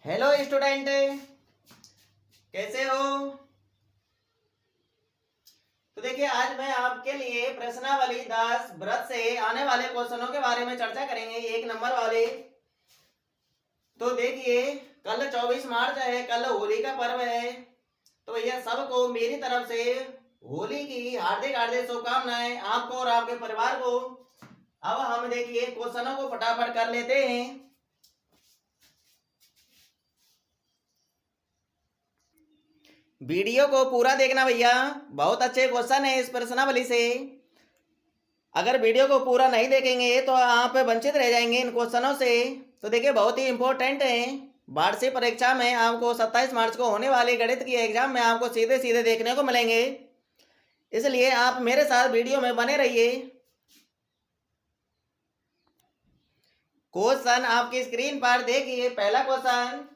Hello student, कैसे हो? तो देखिए, आज मैं आपके लिए प्रश्नावली 10 व्रत से आने वाले क्वेश्चनों के बारे में चर्चा करेंगे, 1 नंबर वाले। तो देखिए, कल 24 मार्च है, कल होली का पर्व है। तो भैया सबको मेरी तरफ से होली की हार्दिक हार्दिक शुभकामनाएं, आपको और आपके परिवार को। अब हम देखिए क्वेश्चनों को फटाफट कर लेते हैं। वीडियो को पूरा देखना भैया, बहुत अच्छे क्वेश्चन है इस प्रश्नावली से। अगर वीडियो को पूरा नहीं देखेंगे तो आप वंचित रह जाएंगे इन क्वेश्चनों से। तो देखिए, बहुत ही इंपॉर्टेंट है। वार्षिक परीक्षा में आपको 27 मार्च को होने वाली गणित की एग्जाम में आपको सीधे सीधे देखने को मिलेंगे, इसलिए आप मेरे साथ वीडियो में बने रहिए। क्वेश्चन आपकी स्क्रीन पर देखिए। पहला क्वेश्चन,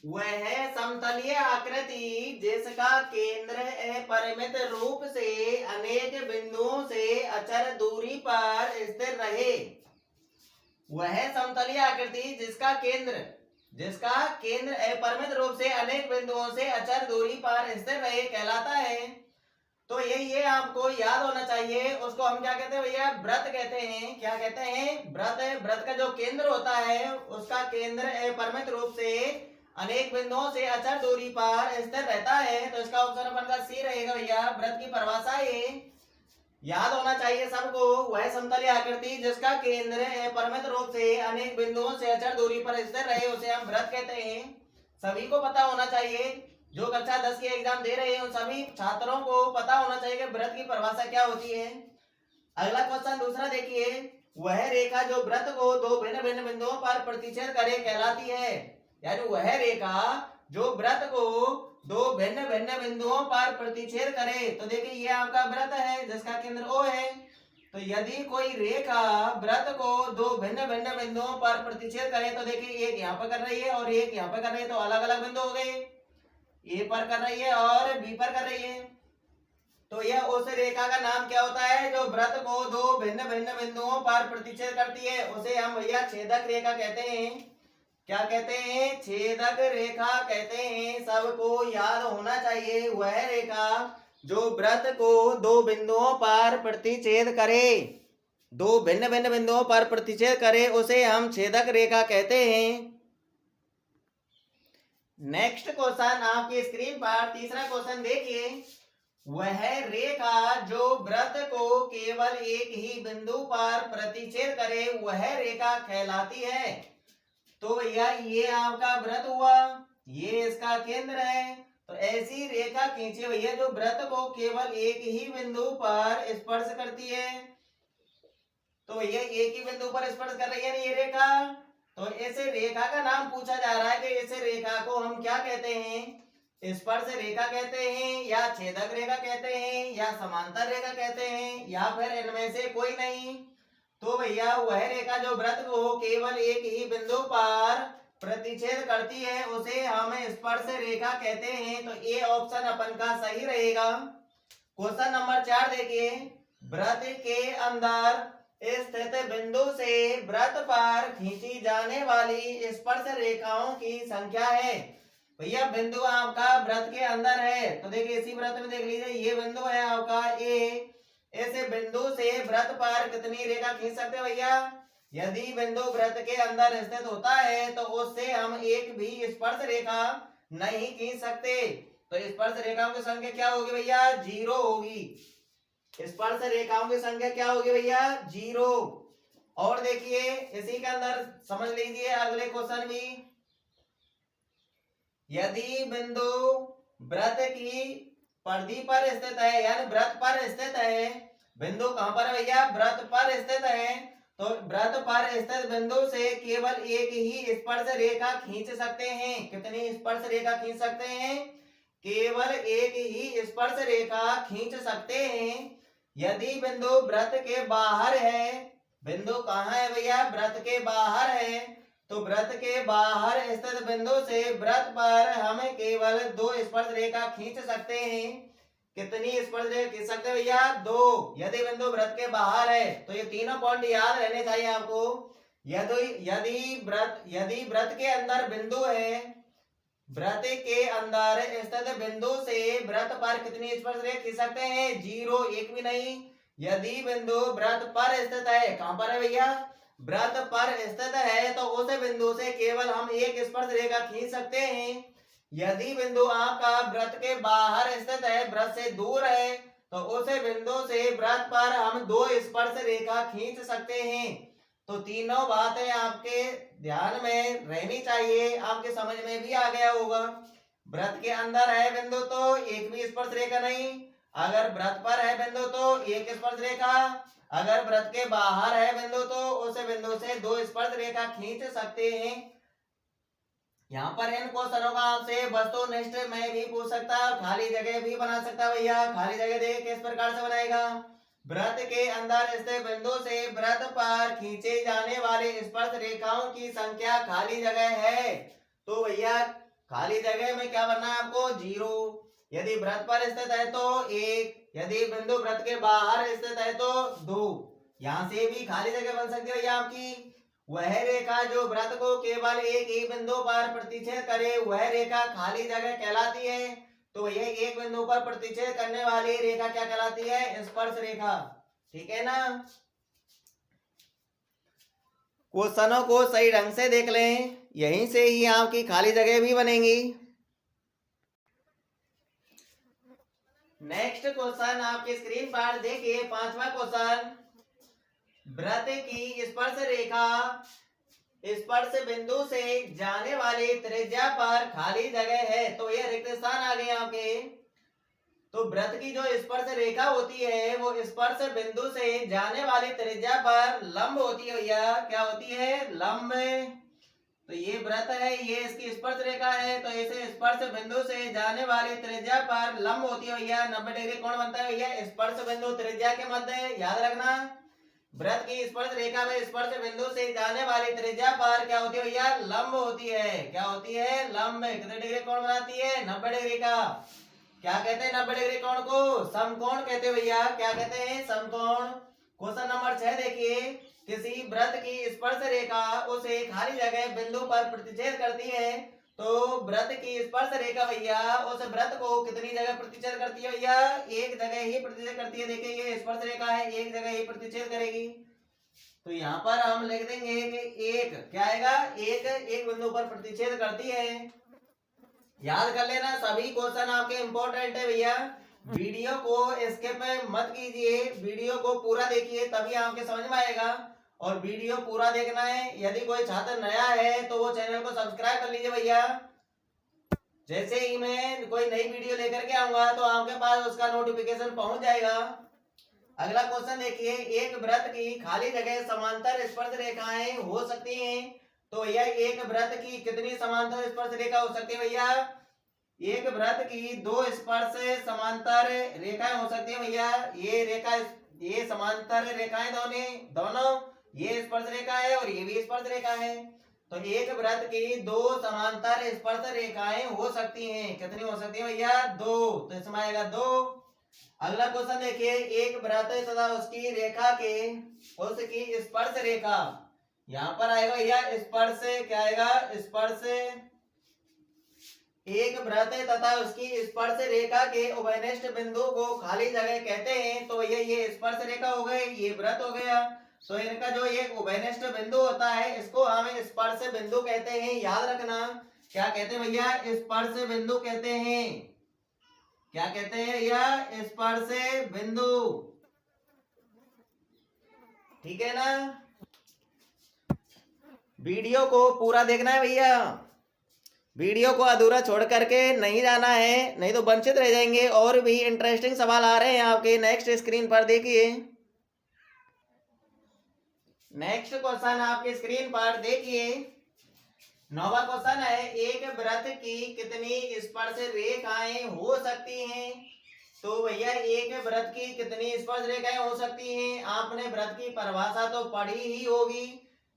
वह समतलीय आकृति जिसका केंद्र अपरिमित रूप से अनेक बिंदुओं से अचर दूरी पर स्थिर रहे। वह समतलीय आकृति जिसका केंद्र अपरिमित रूप से अनेक बिंदुओं से अचर दूरी पर स्थिर रहे कहलाता है। तो ये आपको याद होना चाहिए। उसको हम क्या कहते हैं भैया? वृत्त कहते हैं। क्या कहते हैं? वृत्त। वृत्त का जो केंद्र होता है उसका केंद्र अपरिमित रूप से अनेक बिंदुओं से अचर दूरी पर स्थिर रहता है। तो इसका ऑप्शन अपन का सी रहेगा भैया। वृत्त की परिभाषा ये याद होना चाहिए सबको। वह समतलीय आकृति जिसका केंद्र अपरिमित रूप से अनेक बिंदुओं से अचर दूरी पर स्थिर रहे उसे हम वृत्त कहते हैं। सभी को पता होना चाहिए, जो कक्षा 10 की एग्जाम दे रहे हैं उन सभी छात्रों को पता होना चाहिए कि वृत्त की परिभाषा क्या होती है। अगला क्वेश्चन दूसरा देखिए। वह रेखा जो वृत्त को दो भिन्न भिन्न बिंदुओं पर प्रतिच्छेद करे कहलाती है। यानी वह रेखा जो वृत्त को दो भिन्न भिन्न बिंदुओं पर प्रतिच्छेद करे। तो देखिए, ये आपका वृत्त है जिसका केंद्र O है। तो यदि कोई रेखा वृत्त को दो भिन्न भिन्न बिंदुओं पर प्रतिच्छेद करे, तो देखिए एक यहाँ पर कर रही है और एक यहाँ पर कर रही है, तो अलग अलग बिंदु हो गए। ए पर कर रही है और बी पर कर रही है। तो यह उस रेखा का नाम क्या होता है जो व्रत को दो भिन्न भिन्न बिंदुओं पर प्रतिच्छेद करती है? उसे हम भैया छेदक रेखा कहते हैं। क्या कहते हैं? छेदक रेखा कहते हैं। सबको याद होना चाहिए। वह रेखा जो व्रत को दो बिंदुओं पर प्रतिच्छेद करे, दो भिन्न भिन्न बिंदुओं पर प्रतिच्छेद करे, उसे हम छेदक रेखा कहते हैं। नेक्स्ट क्वेश्चन आपकी स्क्रीन पर तीसरा क्वेश्चन देखिए। वह रेखा जो वृत्त को केवल एक ही बिंदु पर प्रतिच्छेद करे वह रेखा कहलाती है। तो भैया ये आपका वृत्त हुआ, ये इसका केंद्र है। तो ऐसी रेखा खींचे भैया जो वृत्त को केवल एक ही बिंदु पर स्पर्श करती है। तो भैया एक ही बिंदु पर स्पर्श कर रही है ना ये रेखा। तो ऐसे रेखा का नाम पूछा जा रहा है कि ऐसे रेखा को हम क्या कहते हैं? स्पर्श रेखा कहते हैं, या छेदक रेखा कहते हैं, या समांतर रेखा कहते हैं, या फिर इनमें से कोई नहीं। तो भैया वह रेखा जो वृत्त को केवल एक ही बिंदु पर प्रतिच्छेद करती है उसे हम स्पर्श रेखा कहते हैं। तो ये ऑप्शन अपन का सही रहेगा। क्वेश्चन नंबर 4 देखिए। वृत्त के अंदर स्थित बिंदु से वृत्त पर खींची जाने वाली स्पर्श रेखाओं की संख्या है। भैया बिंदु आपका वृत्त के अंदर है, तो देखिए इसी वृत्त में देख लीजिए, ये बिंदु है आपका ए। ऐसे बिंदु से वृत्त पर कितनी रेखा खींच सकते हैं भैया? यदि बिंदु वृत्त के अंदर स्थित होता है तो उससे हम एक भी स्पर्श रेखा नहीं खींच सकते। तो स्पर्श रेखाओं की संख्या क्या होगी भैया? 0 होगी। स्पर्श रेखाओं की संख्या क्या होगी भैया? 0। और देखिए इसी के अंदर समझ लीजिए अगले क्वेश्चन भी। यदि बिंदु वृत्त की परिधि पर स्थित है, यानी वृत्त पर स्थित है, बिंदु कहां पर है भैया? वृत्त पर स्थित है। तो वृत्त पर स्थित बिंदु से केवल एक ही स्पर्श रेखा खींच सकते हैं। कितनी स्पर्श रेखा खींच सकते हैं? केवल एक ही स्पर्श रेखा खींच सकते हैं। यदि बिंदु वृत्त के बाहर है, बिंदु कहाँ है भैया? वृत्त के बाहर है। तो वृत्त के बाहर स्थित बिंदु से वृत्त पर हम केवल 2 स्पर्श रेखा खींच सकते हैं। कितनी स्पर्श रेखा खींच सकते हैं भैया? 2। यदि बिंदु वृत्त के बाहर है, तो ये तीनों पॉइंट याद रहने चाहिए आपको। यदि व्रत के अंदर बिंदु है, व्रत के अंदर स्थित बिंदु से व्रत पर कितनी स्पर्श रेखा खींच सकते हैं? 0, एक भी नहीं। यदि बिंदु व्रत पर स्थित है, कहां पर है भैया? व्रत पर स्थित है, तो उस बिंदु से केवल हम एक स्पर्श रेखा खींच सकते हैं। यदि बिंदु आपका व्रत के बाहर स्थित है, व्रत से दूर है, तो उस बिंदु से व्रत पर हम 2 स्पर्श रेखा खींच सकते हैं। तो तीनों बातें आपके ध्यान में रहनी चाहिए, आपके समझ में भी आ गया होगा। व्रत के अंदर है बिंदु तो एक भी स्पर्श रेखा नहीं, अगर व्रत पर है बिंदु तो एक स्पर्श रेखा, अगर व्रत के बाहर है बिंदु तो उस बिंदु से 2 स्पर्श रेखा खींच सकते हैं। यहाँ पर इन क्वेश्चनों का आपसे वस्तुनिष्ठ में भी पूछ सकता है, खाली जगह भी बना सकता है। भैया खाली जगह देखिए किस प्रकार से बनाएगा। व्रत के अंदर स्थित बिंदु से व्रत पर खींचे जाने वाले स्पर्श रेखाओं की संख्या खाली जगह है, तो भैया खाली जगह में क्या बनना है आपको? 0। यदि व्रत पर स्थित है तो 1, यदि बिंदु व्रत के बाहर स्थित है तो 2। यहां से भी खाली जगह बन सकती है भैया आपकी। वह रेखा जो व्रत को केवल एक ही बिंदु पर प्रतिच्छेद करे, वह रेखा खाली जगह कहलाती है। तो ये एक बिंदु पर प्रतिच्छेद करने वाली रेखा क्या कहलाती है? स्पर्श रेखा। ठीक है ना? क्वेश्चनों को सही ढंग से देख लें, यहीं से ही आपकी खाली जगह भी बनेंगी। नेक्स्ट क्वेश्चन आपकी स्क्रीन पर देखिए, 5वां क्वेश्चन। व्रत की स्पर्श रेखा स्पर्श बिंदु से जाने वाली त्रिज्या पर खाली जगह है, तो यह रिक्त स्थान आ गए आपके। तो व्रत की जो स्पर्श रेखा होती है वो स्पर्श बिंदु से जाने वाली त्रिज्या पर लंब होती है भैया। क्या होती है? लंब। तो ये व्रत है, ये इसकी स्पर्श रेखा है, तो इसे स्पर्श बिंदु से जाने वाली त्रिज्या पर लंब होती है भैया। 90 डिग्री कोण बनता है भैया स्पर्श बिंदु त्रिज्या के मध्य। याद रखना, व्रत की स्पर्श रेखा में स्पर्श बिंदु से जाने वाली त्रिज्या पर क्या होती है भैया? लंब होती है। क्या होती है? लंब। कितने डिग्री कोण बनाती है? 90 डिग्री का। क्या कहते हैं 90 डिग्री कोण को? समकोण कहते हैं भैया। क्या कहते हैं? समकोण। क्वेश्चन नंबर 6 देखिए, किसी व्रत की स्पर्श रेखा उसे खाली जगह बिंदु पर प्रतिच्छेद करती है, तो व्रत की स्पर्श रेखा भैया उस व्रत को कितनी जगह प्रतिच्छेद करती है भैया? एक जगह ही प्रतिच्छेद करती है। देखिए ये स्पर्श रेखा है, एक जगह ही प्रतिच्छेद करेगी। तो यहाँ पर हम लिख देंगे कि एक क्या आएगा? एक बिंदु पर प्रतिच्छेद करती है। याद कर लेना, सभी क्वेश्चन आपके इंपॉर्टेंट है भैया। वीडियो को स्किप मत कीजिए, वीडियो को पूरा देखिए तभी आपके समझ में आएगा। और वीडियो पूरा देखना है। यदि कोई छात्र नया है तो वो चैनल को सब्सक्राइब कर लीजिए भैया। जैसे ही मैं कोई नई वीडियो लेकर के आऊंगा तो आपके पास उसका नोटिफिकेशन पहुंच जाएगा। अगला क्वेश्चन देखिए, एक व्रत की खाली जगह समांतर स्पर्श रेखाएं हो सकती हैं, तो यह एक व्रत की कितनी समांतर स्पर्श रेखा हो सकती है भैया? एक व्रत की 2 स्पर्श समांतर रेखाएं हो सकती है भैया। ये रेखा, ये समांतर रेखाएं दोनों ये स्पर्श रेखा है और ये भी स्पर्श रेखा है। तो एक व्रत की 2 समांतर स्पर्श रेखाएं हो सकती हैं। कितनी हो सकती है भैया? 2। तो इसमें आएगा 2। अगला क्वेश्चन देखिए, एक व्रत तथा उसकी रेखा के उसकी स्पर्श रेखा, यहाँ पर आएगा भैया स्पर्श। क्या आएगा? स्पर्श। एक व्रत तथा उसकी स्पर्श रेखा के उभयनिष्ठ बिंदु को खाली जगह कहते हैं, तो ये स्पर्श रेखा हो गई, ये व्रत हो गया। तो इनका जो ये उभयनिष्ठ बिंदु होता है इसको हम स्पर्श बिंदु कहते हैं। याद रखना, क्या कहते हैं भैया? स्पर्श बिंदु कहते हैं। क्या कहते हैं भैया? स्पर्श बिंदु। ठीक है ना? वीडियो को पूरा देखना है भैया, वीडियो को अधूरा छोड़ करके नहीं जाना है, नहीं तो वंचित रह जाएंगे। और भी इंटरेस्टिंग सवाल आ रहे हैं आपके। नेक्स्ट स्क्रीन पर देखिए, नेक्स्ट क्वेश्चन आपके स्क्रीन पर देखिए। 9वां क्वेश्चन है, एक व्रत की कितनी स्पर्श रेखाएं हो सकती हैं? तो भैया एक व्रत की कितनी स्पर्श रेखाएं हो सकती हैं? आपने व्रत की परिभाषा तो पढ़ी ही होगी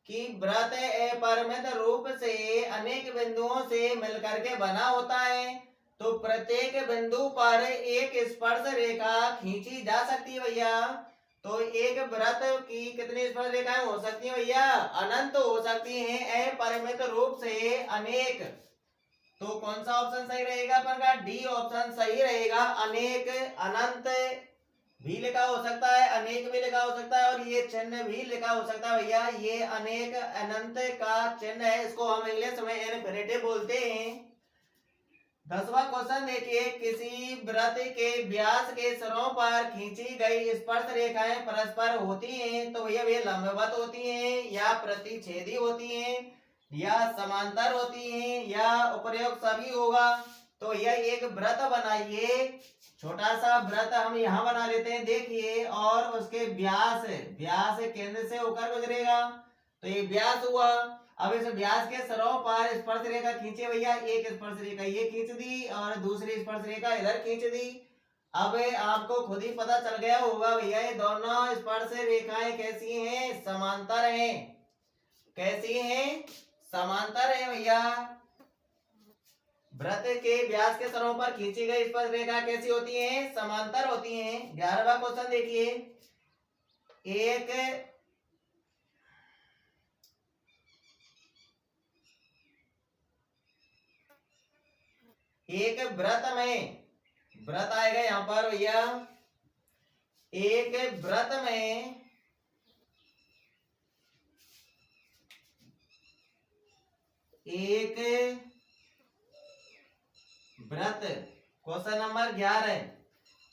कि व्रत अपरिमित रूप से अनेक बिंदुओं से मिलकर के बना होता है। तो प्रत्येक बिंदु पर एक स्पर्श रेखा खींची जा सकती है भैया। तो एक वृत्त की कितनी स्पर्श रेखाएं हो सकती हैं भैया? अनंत हो सकती हैं अपरिमित रूप से अनेक। तो कौन सा ऑप्शन सही रहेगा अपन का? डी ऑप्शन सही रहेगा। अनेक, अनंत भी लिखा हो सकता है, अनेक भी लिखा हो सकता है और ये चिन्ह भी लिखा हो सकता है भैया। ये अनेक अनंत का चिन्ह है, इसको हम इंग्लिश में इनफिनिटी बोलते हैं। 10वां क्वेश्चन देखिए, किसी वृत्त के व्यास के सिरों पर खींची गई स्पर्श रेखाएं परस्पर होती हैं तो भैया वे लंबवत होती हैं या प्रतिच्छेदी होती हैं या समांतर होती हैं या उपर्युक्त सभी होगा। तो यह एक वृत्त बनाइए, छोटा सा वृत्त हम यहाँ बना लेते हैं देखिए, और उसके व्यास केंद्र से होकर गुजरेगा, तो ये व्यास हुआ। अब इस व्यास के सिरों पर स्पर्श रेखा खींचे भैया, एक स्पर्श रेखा ये खींच दी और दूसरी स्पर्श रेखा इधर खींच दी। अब आपको खुद ही पता चल गया होगा भैया ये दोनों स्पर्श रेखाएं कैसी हैं? समांतर हैं। कैसी हैं? समांतर है भैया। वृत्त के व्यास के सिरों पर खींची गई स्पर्श रेखा कैसी होती हैं? समांतर होती हैं। 11वां क्वेश्चन देखिए, एक व्रत आएगा यहां पर भैया, एक व्रत में एक व्रत, क्वेश्चन नंबर 11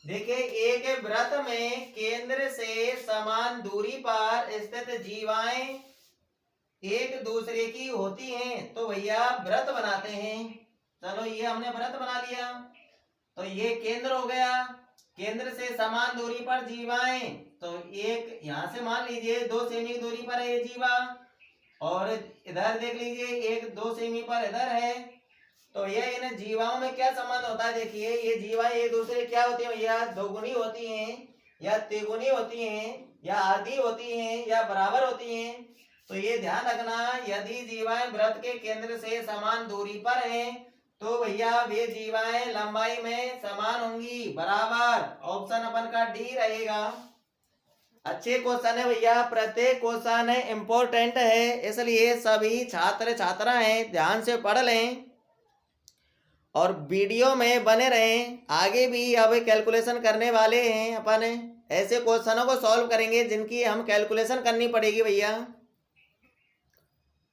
देखिए, एक व्रत में केंद्र से समान दूरी पर स्थित जीवाएं एक दूसरे की होती हैं तो भैया व्रत बनाते हैं। चलो ये हमने व्रत बना लिया, तो ये केंद्र हो गया। केंद्र से समान दूरी पर जीवाएं, तो एक यहां से मान लीजिए 2 सेमी दूरी पर है ये जीवा, और इधर देख लीजिए 1-2 सेमी पर इधर है। तो ये इन जीवाओं में क्या संबंध होता है? देखिए ये जीवा एक दूसरे क्या होती है भैया? दोगुनी होती हैं या तिगुनी होती हैं या आधी होती हैं या बराबर होती हैं। तो ये ध्यान रखना, यदि जीवाएं व्रत के केंद्र से समान दूरी पर हैं तो भैया वे जीवाएं लंबाई में समान होंगी, बराबर। ऑप्शन अपन का डी रहेगा। अच्छे क्वेश्चन है भैया, प्रत्येक क्वेश्चन है इंपॉर्टेंट है, इसलिए सभी छात्र छात्राएं ध्यान से पढ़ लें और वीडियो में बने रहें। आगे भी अब कैलकुलेशन करने वाले हैं अपन, ऐसे क्वेश्चनों को सॉल्व करेंगे जिनकी हम कैलकुलेशन करनी पड़ेगी भैया।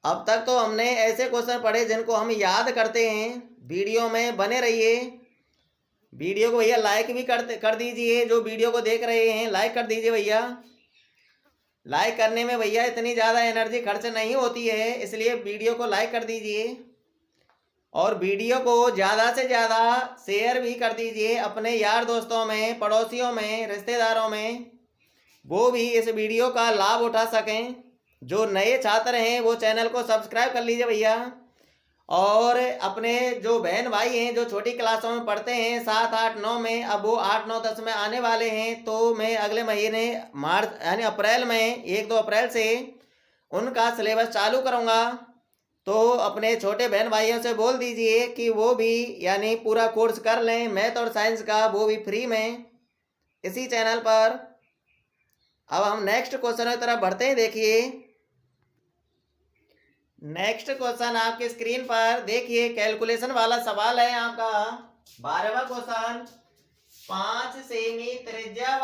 अब तक तो हमने ऐसे क्वेश्चन पढ़े जिनको हम याद करते हैं। वीडियो में बने रहिए, वीडियो को भैया लाइक भी कर दीजिए, जो वीडियो को देख रहे हैं लाइक कर दीजिए भैया। लाइक करने में भैया इतनी ज़्यादा एनर्जी खर्च नहीं होती है, इसलिए वीडियो को लाइक कर दीजिए और वीडियो को ज़्यादा से ज़्यादा शेयर भी कर दीजिए अपने यार दोस्तों में, पड़ोसियों में, रिश्तेदारों में, वो भी इस वीडियो का लाभ उठा सकें। जो नए छात्र हैं वो चैनल को सब्सक्राइब कर लीजिए भैया, और अपने जो बहन भाई हैं जो छोटी क्लासों में पढ़ते हैं 7, 8, 9 में, अब वो 8, 9, 10 में आने वाले हैं, तो मैं अगले महीने मार्च यानी अप्रैल में 1-2 अप्रैल से उनका सिलेबस चालू करूँगा। तो अपने छोटे बहन भाइयों से बोल दीजिए कि वो भी यानी पूरा कोर्स कर लें मैथ और साइंस का, वो भी फ्री में इसी चैनल पर। अब हम नेक्स्ट क्वेश्चन की तरफ बढ़ते हैं। देखिए नेक्स्ट क्वेश्चन आपके स्क्रीन पर देखिए, कैलकुलेशन वाला सवाल है आपका 12वां क्वेश्चन। 5 सेमी त्रिज्या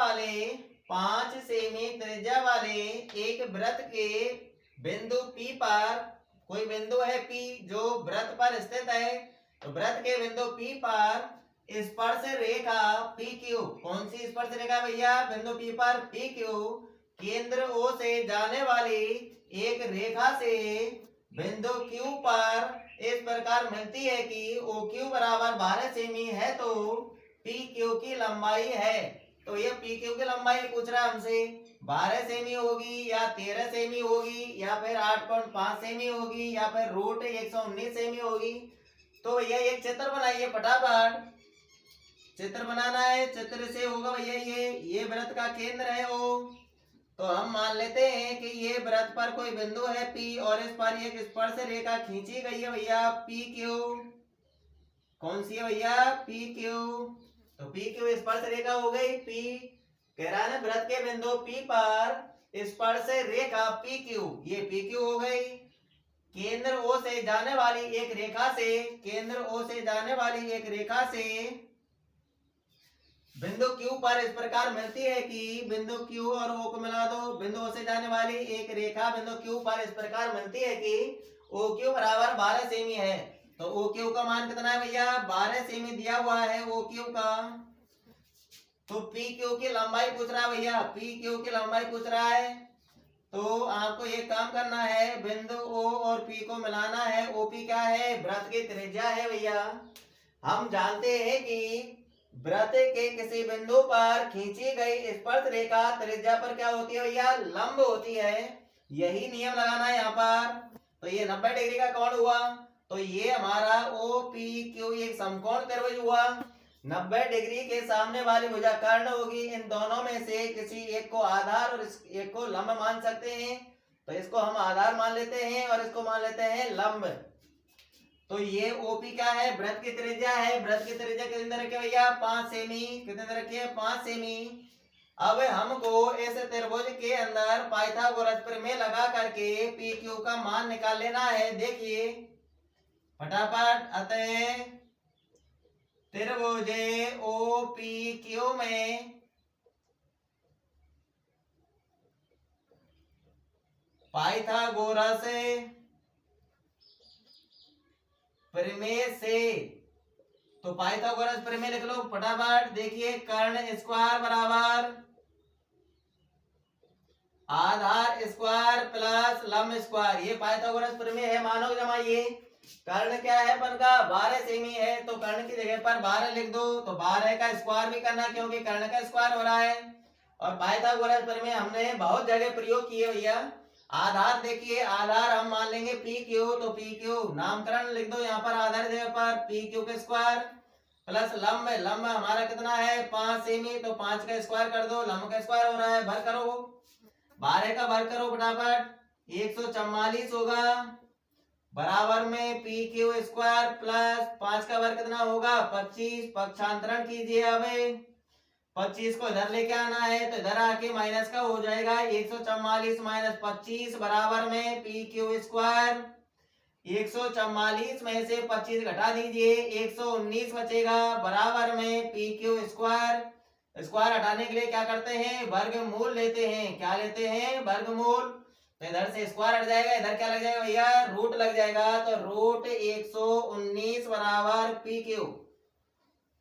वाले एक वृत्त के बिंदु P पर, कोई बिंदु है P जो वृत्त पर स्थित है, तो वृत्त के बिंदु P पर स्पर्श रेखा PQ, कौन सी स्पर्श रेखा भैया? बिंदु P पर PQ केंद्र O से जाने वाली एक रेखा से बिंदु Q पर इस प्रकार मिलती है कि OQ बराबर 12 सेमी है तो PQ की लंबाई है। तो ये PQ की लंबाई पूछ रहा है हमसे, 12 सेमी होगी या 13 सेमी होगी या फिर 8.5 सेमी होगी या फिर √119 सेमी होगी। तो भैया एक चित्र बनाइए फटाफट, चित्र बनाना है। चित्र से होगा भैया ये वृत्त का केंद्र है वो, तो हम मान लेते हैं कि ये वृत्त पर कोई बिंदु है P और इस पर एक स्पर्श रेखा खींची गई है भैया PQ। कौन सी है भैया? PQ। तो PQ स्पर्श रेखा हो गई P, कह रहा है ना, वृत्त के बिंदु P पर स्पर्श रेखा PQ, ये PQ हो गई। केंद्र O से जाने वाली एक रेखा से, केंद्र O से जाने वाली एक रेखा से बिंदु Q पर इस प्रकार मिलती है कि बिंदु Q और O को मिला दो। बिंदु O से जाने वाली एक रेखा बिंदु Q पर इस प्रकार मिलती है कि OQ बराबर 12 सेमी है। तो OQ का मान कितना है भैया? 12 सेमी दिया हुआ है OQ का। तो PQ की लंबाई पूछ रहा है भैया, PQ की लंबाई पूछ रहा है। तो आपको ये काम करना है, बिंदु O और P को मिलाना है। OP क्या है? वृत्त की त्रिज्या है भैया। हम जानते हैं कि वृत्त के किसी बिंदु पर खींची गई स्पर्श रेखा त्रिज्या पर क्या होती है भैया? लंब होती है। यही नियम लगाना है यहाँ पर। तो ये 90 डिग्री का कोण हुआ। तो ये हमारा OPQ एक समकोण त्रिभुज हुआ। 90 डिग्री के सामने वाली भुजा कर्ण होगी। इन दोनों में से किसी एक को आधार और एक को लंब मान सकते हैं। तो इसको हम आधार मान लेते हैं और इसको मान लेते हैं लंब। तो ये OP क्या है? वृत्त की त्रिज्या है। वृत्त की त्रिज्या कितने रखे भैया? 5 सेमी। कितने रखे? 5 सेमी। अब हमको इस त्रिभुज के अंदर पाइथागोरस प्रमेय लगा करके PQ का मान निकाल लेना है। देखिए फटाफट। अतः त्रिभुज OPQ में पाइथागोरस प्रमेय से, तो पाइथागोरस प्रमेय लिख लो फटाफट। देखिए कर्ण स्क्वायर बराबर आधार स्क्वायर प्लस लंब स्क्वायर, ये पाइथागोरस प्रमेय है। मानो जमाइए। कर्ण क्या है अपन का? 12 सेमी है। तो कर्ण की जगह पर 12 लिख दो। तो 12 का स्क्वायर भी करना क्योंकि कर्ण का स्क्वायर हो रहा है। और पाइथागोरस प्रमेय हमने बहुत जगह प्रयोग किए भैया। आधार देखिए, आधार हम मान लेंगे PQ। तो PQ नामकरण लिख दो यहाँ पर आधार जगह पर PQ के स्क्वायर प्लस लंब। लंब हमारा कितना है? 5 सेमी। तो 5 का स्क्वायर कर दो। लंब का स्क्वायर हो रहा है। भर करो, 12 का भर करो फटाफट। 144 होगा बराबर में PQ स्क्वायर प्लस 5 का वर्ग कितना होगा? 25। पक्षांतरण कीजिए। अब 25 को इधर लेके आना है तो इधर आके माइनस का हो जाएगा। 144 माइनस 25 बराबर में PQ स्क्वायर। 144 में से 25 घटा दीजिए, 119 बचेगा बराबर में PQ स्क्वायर। स्क्वायर हटाने के लिए क्या करते हैं? वर्गमूल लेते हैं। क्या लेते हैं? वर्गमूल। तो इधर से स्क्वायर हट जाएगा, इधर क्या लग जाएगा भैया? रूट लग जाएगा। तो रूट 119 बराबर PQ।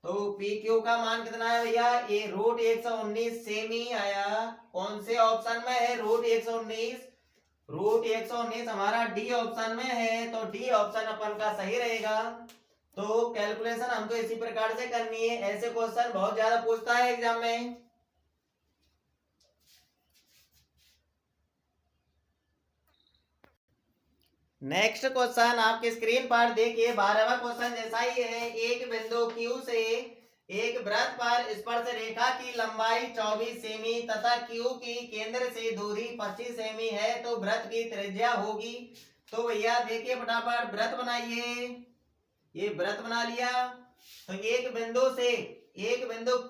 तो PQ का मान कितना है भैया? ये रूट 119 सेमी आया। कौन से ऑप्शन में है रूट 119? रूट 119 हमारा डी ऑप्शन में है। तो डी ऑप्शन अपन का सही रहेगा। तो कैलकुलेशन हमको इसी प्रकार से करनी है। ऐसे क्वेश्चन बहुत ज्यादा पूछता है एग्जाम में। नेक्स्ट क्वेश्चन आपके स्क्रीन पर देखिए, 12वां क्वेश्चन जैसा ही है। एक बिंदु Q से एक वृत्त पर स्पर्श रेखा की लंबाई 24 सेमी तथा Q की केंद्र से दूरी 25 सेमी है, तो वृत्त की त्रिज्या होगी। तो भैया देखिए फटाफट वृत्त बनाइए। ये वृत्त बना लिया। तो एक बिंदु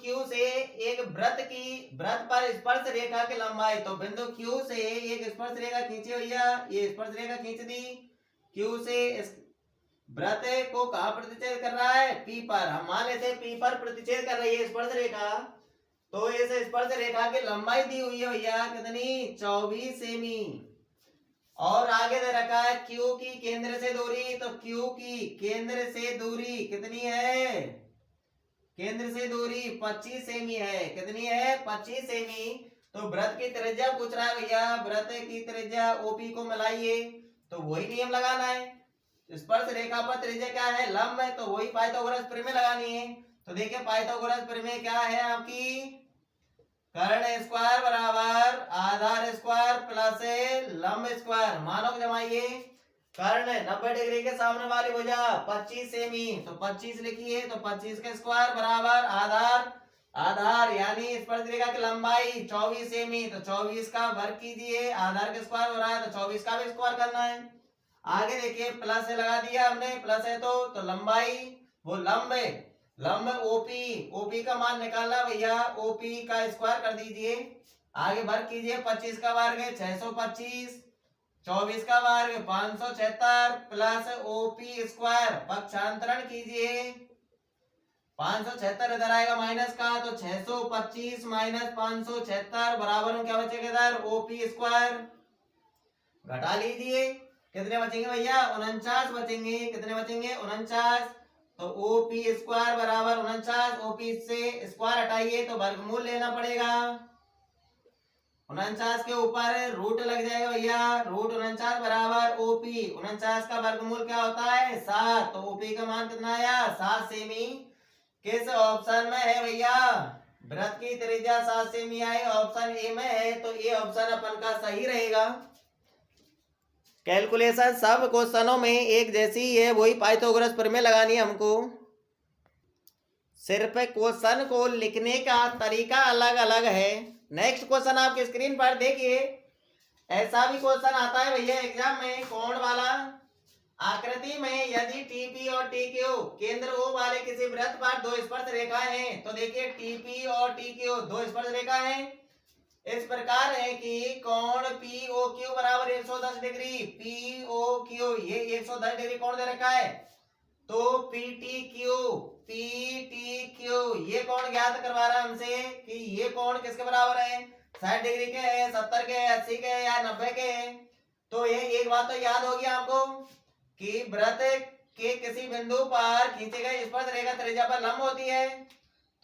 Q से एक वृत्त पर स्पर्श रेखा की लंबाई, तो बिंदु Q से एक स्पर्श रेखा खींचे भैया। ये स्पर्श रेखा खींच दी। Q से वृत्त को कहां प्रतिच्छेद कर रहा है? P पर। हम मान लेते हैं P पर प्रतिच्छेद कर रही है स्पर्श रेखा। तो इस स्पर्श रेखा की लंबाई दी हुई है भैया कितनी? 24 सेमी। और आगे दे रखा है Q की केंद्र से दूरी। तो Q की केंद्र से दूरी कितनी है? केंद्र से दूरी 25 सेमी है। कितनी है? 25 सेमी। तो वृत्त की त्रिज्या पूछ रहा है भैया। वृत्त की त्रिज्या OP को मिलाइए। तो वही नियम लगाना है। स्पर्श रेखा पर त्रिज्या क्या है? लंब है। तो वही पाइथागोरस प्रमेय लगानी है। तो देखिए पाइथागोरस प्रमेय क्या है आपकी? कर्ण स्क्वायर बराबर आधार स्क्वायर प्लस लंब स्क्वायर। मानक जमाइए। कर्ण 90 डिग्री के सामने वाली भुजा 25 सेमी। तो 25 लिखिए। तो 25 का स्क्वायर बराबर आधार यानी स्पर्श रेखा की लंबाई 24 सेमी। तो 24 का वर्ग कीजिए। आधार का स्क्वायर हो रहा है तो 24 का भी स्क्वायर करना है। आगे देखिए प्लस लगा दिया हमने। प्लस है तो लंबाई वो लंब है। लंब ओपी, ओपी का मान निकालना भैया, ओपी का स्क्वायर कर दीजिए, आगे वर्ग कीजिए, 25 का वर्ग 625, 24 का वर्ग 576 प्लस ओपी स्क्वायर, पक्षांतरण कीजिए, 576 इधर आएगा माइनस का, तो 625 माइनस 576 बराबर में क्या बचेगा इधर, ओपी स्क्वायर, घटा लीजिए, कितने बचेंगे भैया, 49 बचेंगे, कितने बचेंगे 49, तो ओपी स्क्वायर बराबर 49, ओपी से स्क्वायर हटाइए तो वर्गमूल लेना पड़ेगा, 49 के ऊपर रूट लग जाएगा भैया, रूट 49 बराबर ओपी, 49 का वर्गमूल क्या होता है 7, तो ओपी का मान कितना आया 7 सेमी, किस ऑप्शन में है भैया, वृत्त की त्रिज्या 7 सेमी आई, ऑप्शन ए में है, तो ये ऑप्शन अपन का सही रहेगा। कैलकुलेशन सब क्वेश्चनों में एक जैसी ही है, वही पाइथागोरस प्रमेय लगानी है हमको, सिर्फ क्वेश्चन को लिखने का तरीका अलग अलग है। नेक्स्ट क्वेश्चन आपके स्क्रीन पर देखिए, ऐसा भी क्वेश्चन आता है भैया एग्जाम में, कोण वाला आकृति में यदि टीपी और टीक्यू केंद्र ओ वाले किसी वृत्त पर दो स्पर्श रेखाएं हैं, तो देखिए टीपी और टीक्यू दो स्पर्श रेखा हैं, इस प्रकार है कि कोण POQ बराबर 110 डिग्री, POQ ये 110 डिग्री कोण दे रखा है, तो PTQ ये कोण ज्ञात करवा रहा है हमसे कि ये कोण किसके बराबर है, 60 डिग्री के है, 70 के, 80 के या 90 के है। तो ये एक बात तो याद होगी आपको कि वृत्त के किसी बिंदु पर खींचे गए स्पर्श रेखा त्रिज्या पर लंब होती है,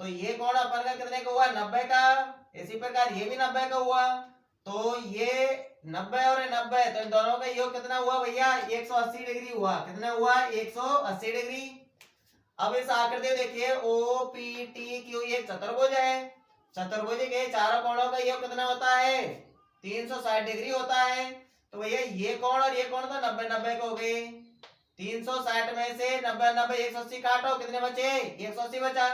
तो ये कोण अपन का कितने का हुआ 90 का, इसी प्रकार ये भी 90 का हुआ, तो ये 90 और 90 तो इन दोनों का योग कितना हुआ भैया 180 डिग्री हुआ, कितना हुआ 180 डिग्री। अब इस आकृति देखिए OPTQ ये चतुर्भुज है, चतुर्भुज के चारों कोणों का योग कितना होता है 360 डिग्री होता है, तो भैया ये कोण और ये कोण तो 90 90 के हो गए, 360 में से 90 90 180 काटो, कितने बचे 180 बचा,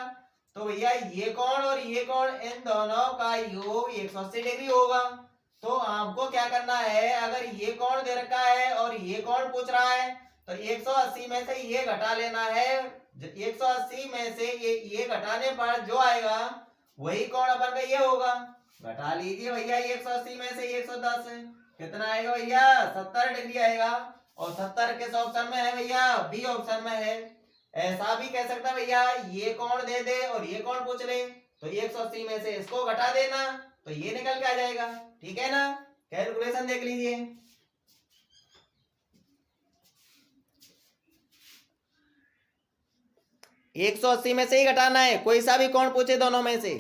तो भैया ये कोण और ये कोण इन दोनों का योग 180 डिग्री होगा। तो आपको क्या करना है, अगर ये कोण दे रखा है और ये कोण पूछ रहा है, तो 180 में से ये घटा लेना है, 180 में से ये घटाने पर जो आएगा वही कोण अपन का ये होगा, घटा लीजिए भैया 180 में से 110 कितना आएगा भैया 70 डिग्री आएगा, और 70 किस ऑप्शन में है भैया, बी ऑप्शन में है। ऐसा भी कह सकता भैया ये कोण दे दे और ये कोण पूछ ले, तो 180 में से इसको घटा देना तो ये निकल के आ जाएगा, ठीक है ना, कैलकुलेशन देख लीजिए। ये 180 में से ही घटाना है, कोई सा भी कोण पूछे दोनों में से।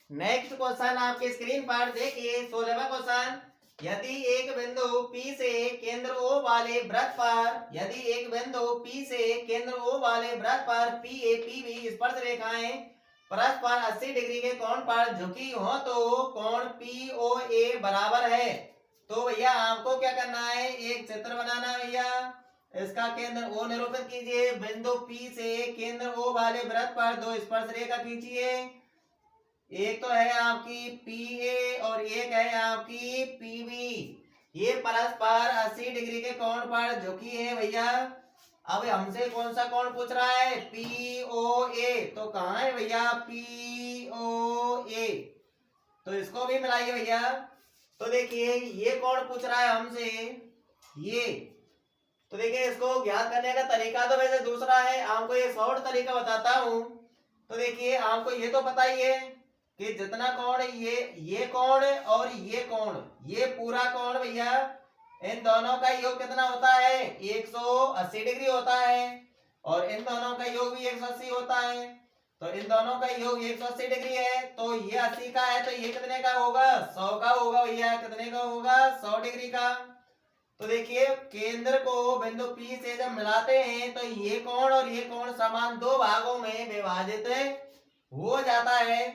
नेक्स्ट क्वेश्चन आपके स्क्रीन पर देखिए 16वां क्वेश्चन, यदि एक बिंदु P से केंद्र O वाले वृत्त पर, यदि एक बिंदु P से केंद्र O वाले वृत्त पर PA PB स्पर्श रेखाएं परस्पर 80 डिग्री के कोण पर झुकी हो, तो कोण POA बराबर है, तो भैया आपको क्या करना है, एक चित्र बनाना है भैया, इसका केंद्र O निरूपित कीजिए, बिंदु P से केंद्र O वाले वृत्त पर दो स्पर्श रेखा खींचिए, एक तो है आपकी PA और एक है आपकी PB, ये परस्पर 80 डिग्री के कोण पर झुकी है भैया। अब हमसे कौन सा कोण पूछ रहा है POA, तो कहाँ है भैया POA, तो इसको भी मिलाइए भैया, तो देखिए ये कोण पूछ रहा है हमसे ये, तो देखिए इसको ज्ञात करने का तरीका तो वैसे दूसरा है, आपको ये शॉर्ट तरीका बताता हूं। तो देखिए आपको ये तो पता ही है कि जितना कोण ये कोण और ये कोण, ये पूरा कोण भैया इन दोनों का योग कितना होता है 180 डिग्री होता है, और इन दोनों का योग भी 180 होता है, तो इन दोनों का योग 180 डिग्री है, तो ये 80 का है, तो ये कितने का होगा 100 का होगा भैया, कितने का होगा 100 डिग्री का। तो देखिए केंद्र को बिंदु P से जब मिलाते हैं तो ये कोण और ये कोण समान दो भागों में विभाजित हो जाता है,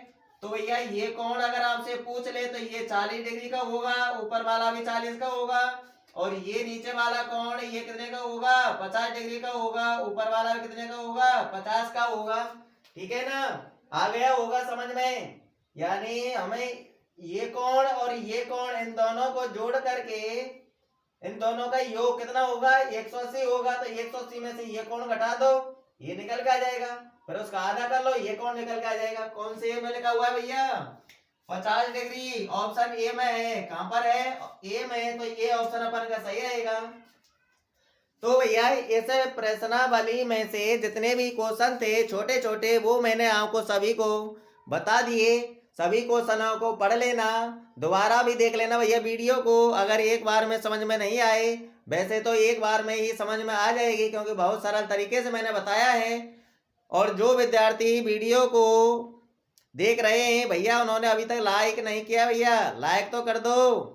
तो भैया ये कोण अगर आपसे पूछ ले तो ये 40 डिग्री का होगा, ऊपर वाला भी 40 का होगा, और ये नीचे वाला कोण ये कितने का होगा 50 डिग्री का होगा, ऊपर वाला भी कितने का होगा 50 का होगा, ठीक है ना, आ गया होगा समझ में। यानी हमें ये कोण और ये कोण इन दोनों को जोड़ करके इन दोनों का योग कितना होगा 180 होगा, तो 180 में से ये कोण घटा दो ये निकल के आ जाएगा। फिर उसका आधा कर लो, ये कौन निकल के आ जाएगा, कौन से ए में लिखा हुआ है भैया, 50 डिग्री। ऑप्शन ए में है, कहां पर है, ए में, तो ये ऑप्शन अपन का सही रहेगा। तो भैया इस प्रश्नावली में से जितने भी क्वेश्चन थे छोटे छोटे, वो मैंने आपको सभी को बता दिए। सभी क्वेश्चनों को पढ़ लेना, दोबारा भी देख लेना भैया वीडियो को, अगर एक बार में समझ में नहीं आए। वैसे तो एक बार में ही समझ में आ जाएगी, क्योंकि बहुत सरल तरीके से मैंने बताया है। और जो विद्यार्थी वीडियो को देख रहे हैं भैया, उन्होंने अभी तक लाइक नहीं किया, भैया लाइक तो कर दो।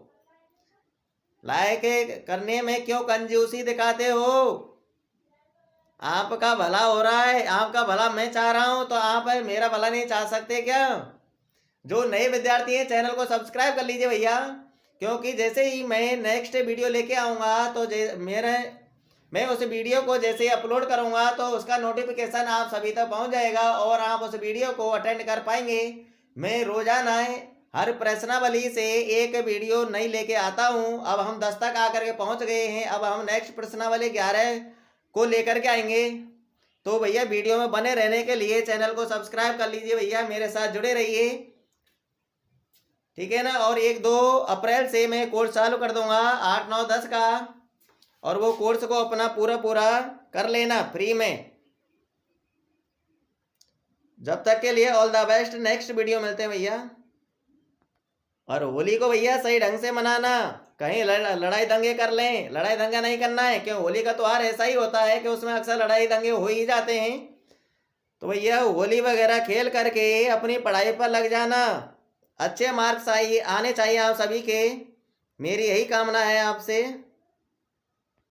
लाइक करने में क्यों कंजूसी दिखाते हो, आपका भला हो रहा है, आपका भला मैं चाह रहा हूं, तो आप मेरा भला नहीं चाह सकते क्या। जो नए विद्यार्थी हैं चैनल को सब्सक्राइब कर लीजिए भैया, क्योंकि जैसे ही मैं नेक्स्ट वीडियो लेके आऊँगा तो मैं उस वीडियो को जैसे ही अपलोड करूँगा तो उसका नोटिफिकेशन आप सभी तक पहुँच जाएगा और आप उस वीडियो को अटेंड कर पाएंगे। मैं रोजाना हर प्रश्नावली से एक वीडियो नई लेके आता हूँ। अब हम 10 तक आकर के पहुँच गए हैं, अब हम नेक्स्ट प्रश्नावली 11 को लेकर के आएंगे। तो भैया वीडियो में बने रहने के लिए चैनल को सब्सक्राइब कर लीजिए भैया, मेरे साथ जुड़े रहिए, ठीक है ना। और 1-2 अप्रैल से मैं कोर्स चालू कर दूंगा 8, 9, 10 का, और वो कोर्स को अपना पूरा कर लेना फ्री में। जब तक के लिए all the best, next video मिलते हैं भैया। और होली को भैया सही ढंग से मनाना, कहीं लड़ाई दंगे कर लें, लड़ाई दंगा नहीं करना है, क्यों होली का त्योहार ऐसा ही होता है कि उसमें अक्सर लड़ाई दंगे हो ही जाते हैं। तो भैया होली वगैरह खेल करके अपनी पढ़ाई पर लग जाना, अच्छे मार्क्स आने चाहिए आप सभी के, मेरी यही कामना है आपसे।